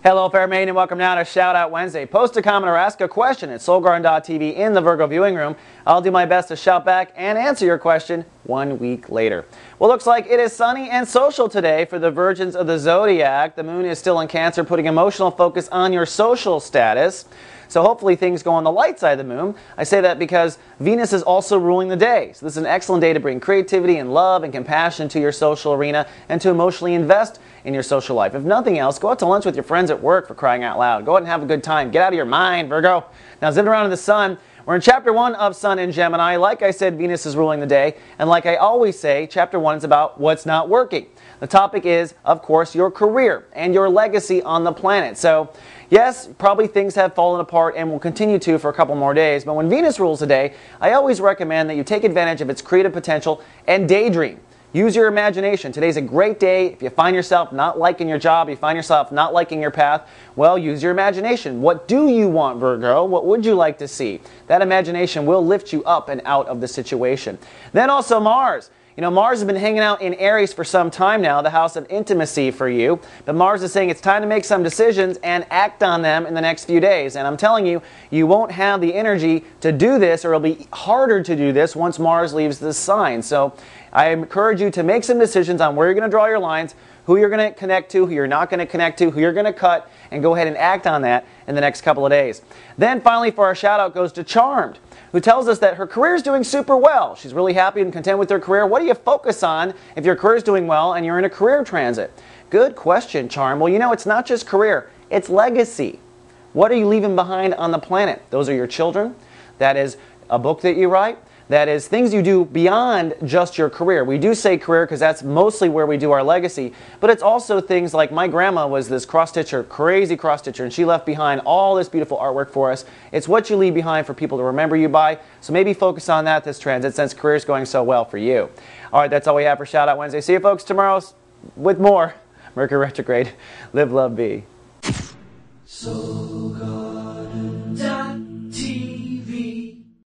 Hello, Fair Maiden, and welcome now to Shout Out Wednesday. Post a comment or ask a question at soulgarden.tv in the Virgo viewing room. I'll do my best to shout back and answer your question 1 week later. Well, looks like it is sunny and social today for the Virgins of the Zodiac. The moon is still in Cancer, putting emotional focus on your social status. So hopefully things go on the light side of the moon. I say that because Venus is also ruling the day. So this is an excellent day to bring creativity and love and compassion to your social arena and to emotionally invest in your social life. If nothing else, go out to lunch with your friends at work, for crying out loud. Go out and have a good time. Get out of your mind, Virgo. Now, zipping around in the sun, we're in Chapter 1 of Sun in Gemini. Like I said, Venus is ruling the day. And like I always say, Chapter 1 is about what's not working. The topic is, of course, your career and your legacy on the planet. So, yes, probably things have fallen apart and will continue to for a couple more days. But when Venus rules the day, I always recommend that you take advantage of its creative potential and daydream. Use your imagination. Today's a great day. If you find yourself not liking your job, you find yourself not liking your path, well, use your imagination. What do you want, Virgo? What would you like to see? That imagination will lift you up and out of the situation. Then also Mars. You know, Mars has been hanging out in Aries for some time now, the house of intimacy for you. But Mars is saying it's time to make some decisions and act on them in the next few days. And I'm telling you, you won't have the energy to do this, or it'll be harder to do this once Mars leaves this sign. So I encourage you to make some decisions on where you're going to draw your lines, who you're going to connect to, who you're not going to connect to, who you're going to cut, and go ahead and act on that in the next couple of days. Then finally, for our shout out goes to Charmed, who tells us that her career is doing super well. She's really happy and content with her career. What do you focus on if your career is doing well and you're in a career transit? Good question, Charm. Well, you know, it's not just career, it's legacy. What are you leaving behind on the planet? Those are your children. That is a book that you write. That is things you do beyond just your career. We do say career because that's mostly where we do our legacy, but it's also things like my grandma was this cross-stitcher, crazy cross-stitcher, and she left behind all this beautiful artwork for us. It's what you leave behind for people to remember you by, so maybe focus on that this transit since career is going so well for you. All right, that's all we have for Shout Out Wednesday. See you folks tomorrow with more Mercury retrograde. Live, love, be.